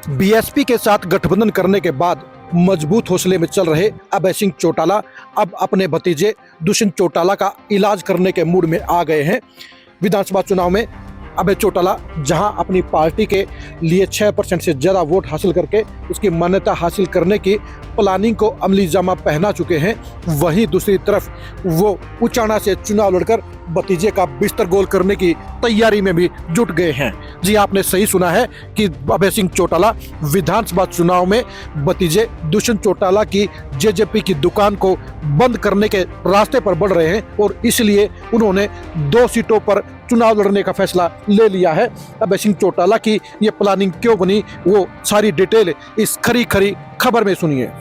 BSP के साथ गठबंधन करने के बाद मजबूत हौसले में चल रहे अभय सिंह चौटाला अब अपने भतीजे दुष्यंत चौटाला का इलाज करने के मूड में आ गए हैं। विधानसभा चुनाव में अभय चौटाला जहां अपनी पार्टी के लिए 6% से ज़्यादा वोट हासिल करके उसकी मान्यता हासिल करने की प्लानिंग को अमली जामा पहना चुके हैं, वहीं दूसरी तरफ वो उचाना से चुनाव लड़कर भतीजे का बिस्तर गोल करने की तैयारी में भी जुट गए हैं। जी, आपने सही सुना है कि अभय सिंह चौटाला विधानसभा चुनाव में भतीजे दुष्यंत चौटाला की जेजेपी की दुकान को बंद करने के रास्ते पर बढ़ रहे हैं और इसलिए उन्होंने 2 सीटों पर चुनाव लड़ने का फैसला ले लिया है। अभय सिंह चौटाला की ये प्लानिंग क्यों बनी, वो सारी डिटेल इस खरी खरी खबर में सुनिए।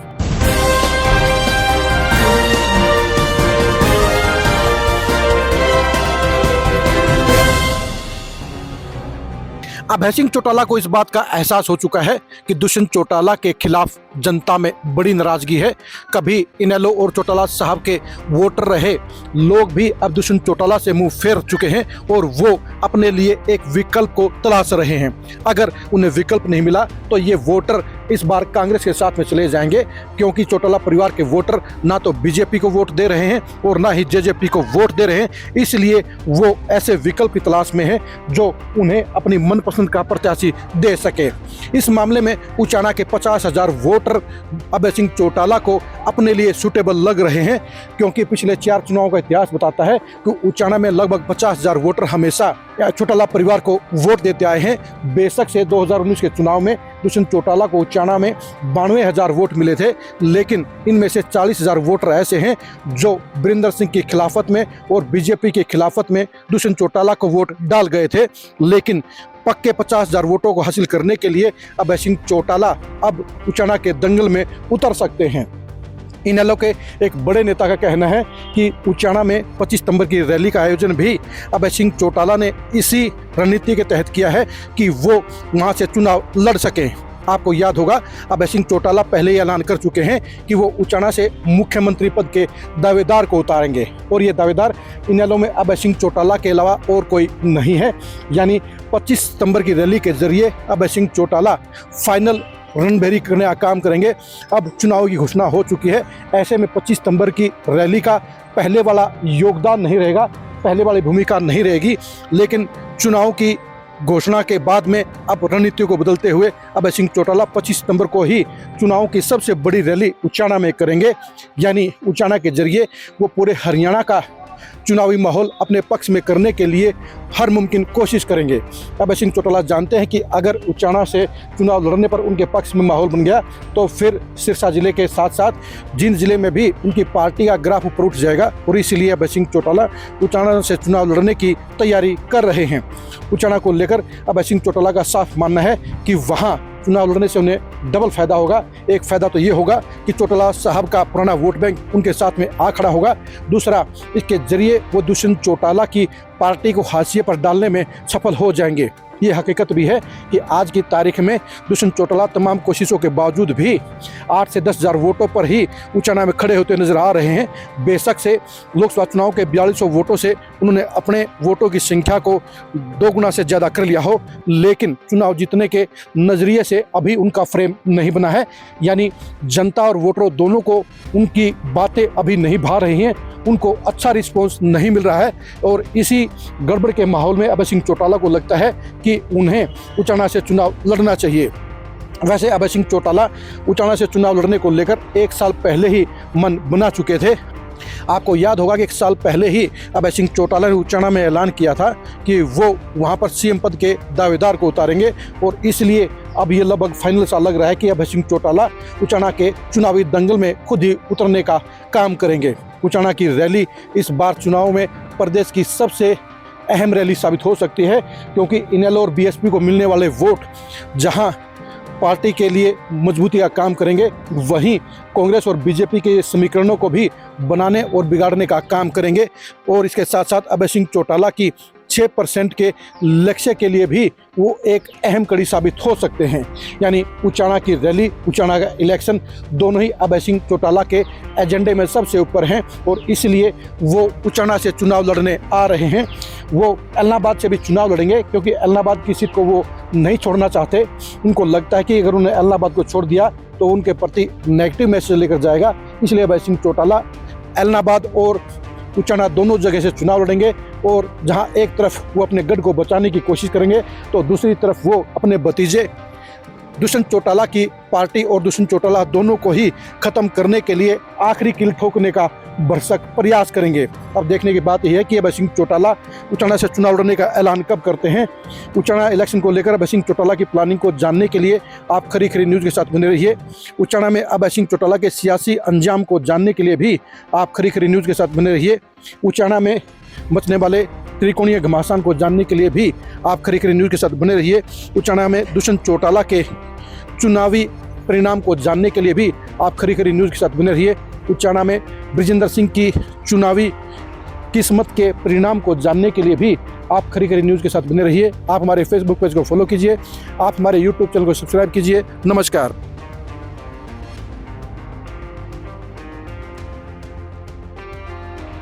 अभय सिंह चौटाला को इस बात का एहसास हो चुका है कि दुष्यंत चौटाला के खिलाफ जनता में बड़ी नाराजगी है। कभी इनेलो और चौटाला साहब के वोटर रहे लोग भी अब दुष्यंत चौटाला से मुंह फेर चुके हैं और वो अपने लिए एक विकल्प को तलाश रहे हैं। अगर उन्हें विकल्प नहीं मिला तो ये वोटर इस बार कांग्रेस के साथ में चले जाएंगे, क्योंकि चौटाला परिवार के वोटर ना तो बीजेपी को वोट दे रहे हैं और ना ही जेजेपी को वोट दे रहे हैं। इसलिए वो ऐसे विकल्प की तलाश में है जो उन्हें अपनी मनपसंद का प्रत्याशी दे सके। इस मामले में उचाना के 50,000 वोटर अभय सिंह चौटाला को अपने लिए सूटेबल लग रहे हैं, क्योंकि पिछले 4 चुनावों का इतिहास बताता है कि उचाना में लगभग 50,000 वोटर हमेशा चौटाला परिवार को वोट देते आए हैं। बेशक से 2019 के चुनाव में दुष्यंत चौटाला को उचाना में 92,000 वोट मिले थे, लेकिन इनमें से 40,000 वोटर ऐसे हैं जो बरिंदर सिंह की खिलाफत में और बीजेपी की खिलाफत में दुष्यंत चौटाला को वोट डाल गए थे। लेकिन पक्के 50,000 वोटों को हासिल करने के लिए अभय सिंह चौटाला अब उचाना के दंगल में उतर सकते हैं। इनेलो के एक बड़े नेता का कहना है कि उचाना में 25 सितंबर की रैली का आयोजन भी अभय सिंह चौटाला ने इसी रणनीति के तहत किया है कि वो वहां से चुनाव लड़ सकें। आपको याद होगा, अभय सिंह चौटाला पहले ही ऐलान कर चुके हैं कि वो उचाना से मुख्यमंत्री पद के दावेदार को उतारेंगे और ये दावेदार इनेलो में अभय सिंह चौटाला के अलावा और कोई नहीं है। यानी 25 सितंबर की रैली के जरिए अभय सिंह चौटाला फाइनल रणभेरी करने का काम करेंगे। अब चुनाव की घोषणा हो चुकी है, ऐसे में 25 सितंबर की रैली का पहले वाला योगदान नहीं रहेगा, पहले वाली भूमिका नहीं रहेगी, लेकिन चुनाव की घोषणा के बाद में अब रणनीति को बदलते हुए अभय सिंह चौटाला 25 सितंबर को ही चुनाव की सबसे बड़ी रैली उचाना में करेंगे। यानी उचाना के जरिए वो पूरे हरियाणा का चुनावी माहौल अपने पक्ष में करने के लिए हर मुमकिन कोशिश करेंगे। अभय सिंह चौटाला जानते हैं कि अगर उचाना से चुनाव लड़ने पर उनके पक्ष में माहौल बन गया तो फिर सिरसा जिले के साथ साथ जिन जिले में भी उनकी पार्टी का ग्राफ ऊपर उठ जाएगा, और इसीलिए अभय सिंह चौटाला उचाना से चुनाव लड़ने की तैयारी कर रहे हैं। उचाना को लेकर अभय सिंह चौटाला का साफ मानना है कि वहाँ चुनाव लड़ने से उन्हें डबल फायदा होगा। एक फायदा तो ये होगा कि चौटाला साहब का पुराना वोट बैंक उनके साथ में आ खड़ा होगा, दूसरा इसके जरिए वो दुष्यंत चौटाला की पार्टी को हाशिए पर डालने में सफल हो जाएंगे। ये हकीकत भी है कि आज की तारीख में दुष्यंत चौटाला तमाम कोशिशों के बावजूद भी 8 से 10,000 वोटों पर ही उचाना में खड़े होते नजर आ रहे हैं। बेशक से लोकसभा चुनाव के 4200 वोटों से उन्होंने अपने वोटों की संख्या को 2 गुना से ज़्यादा कर लिया हो, लेकिन चुनाव जीतने के नज़रिए से अभी उनका फ्रेम नहीं बना है। यानी जनता और वोटरों दोनों को उनकी बातें अभी नहीं भा रही हैं, उनको अच्छा रिस्पॉन्स नहीं मिल रहा है, और इसी गड़बड़ के माहौल में अभय सिंह चौटाला को लगता है कि उन्हें उचाना से चुनाव लड़ना चाहिए। वैसे अभय सिंह चौटाला उचाना से चुनाव लड़ने को लेकर 1 साल पहले ही मन बना चुके थे। आपको याद होगा कि 1 साल पहले ही अभय सिंह चौटाला ने उचाना में ऐलान किया था कि वो वहां पर सीएम पद के दावेदार को उतारेंगे, और इसलिए अब ये लगभग फाइनल सा लग रहा है कि अभय सिंह चौटाला उचाना के चुनावी दंगल में खुद ही उतरने का काम करेंगे। उचाना की रैली इस बार चुनाव में प्रदेश की सबसे अहम रैली साबित हो सकती है, क्योंकि इनेलो और बीएसपी को मिलने वाले वोट जहां पार्टी के लिए मजबूती का काम करेंगे, वहीं कांग्रेस और बीजेपी के समीकरणों को भी बनाने और बिगाड़ने का काम करेंगे। और इसके साथ साथ अभय सिंह चौटाला की 6% के लक्ष्य के लिए भी वो एक अहम कड़ी साबित हो सकते हैं। यानी उचाना की रैली, उचाना का इलेक्शन दोनों ही अभय सिंह चौटाला के एजेंडे में सबसे ऊपर हैं और इसलिए वो उचाना से चुनाव लड़ने आ रहे हैं। वो एलनाबाद से भी चुनाव लड़ेंगे क्योंकि एलनाबाद की सीट को वो नहीं छोड़ना चाहते। उनको लगता है कि अगर उन्हें एलनाबाद को छोड़ दिया तो उनके प्रति नेगेटिव मैसेज लेकर जाएगा, इसलिए अभय सिंह चौटाला एलनाबाद और उचाना दोनों जगह से चुनाव लड़ेंगे और जहां एक तरफ वो अपने गढ़ को बचाने की कोशिश करेंगे तो दूसरी तरफ वो अपने भतीजे दुष्यंत चौटाला की पार्टी और दुष्यंत चौटाला दोनों को ही खत्म करने के लिए आखिरी कील ठोकने का भरसक प्रयास करेंगे। अब देखने की बात यह है कि अभय सिंह चौटाला उचाना से चुनाव लड़ने का ऐलान कब करते हैं। उचाना इलेक्शन को लेकर अभय सिंह चौटाला की प्लानिंग को जानने के लिए आप खरी खरी न्यूज़ के साथ बने रहिए। उचाना में अभय सिंह चौटाला के सियासी अंजाम को जानने के लिए भी आप खरी खरी न्यूज़ के साथ बने रहिए। उचाना में मचने वाले त्रिकोणीय घमासान को जानने के लिए भी आप खरी खरी न्यूज़ के साथ बने रहिए। उचाना में दुष्यंत चौटाला के चुनावी परिणाम को जानने के लिए भी आप खरी खरी न्यूज़ के साथ बने रहिए। उचाना में बृजेंद्र सिंह की चुनावी किस्मत के परिणाम को जानने के लिए भी आप खरी खरी न्यूज़ के साथ बने रहिए। आप हमारे फेसबुक पेज को फॉलो कीजिए, आप हमारे यूट्यूब चैनल को सब्सक्राइब कीजिए। नमस्कार।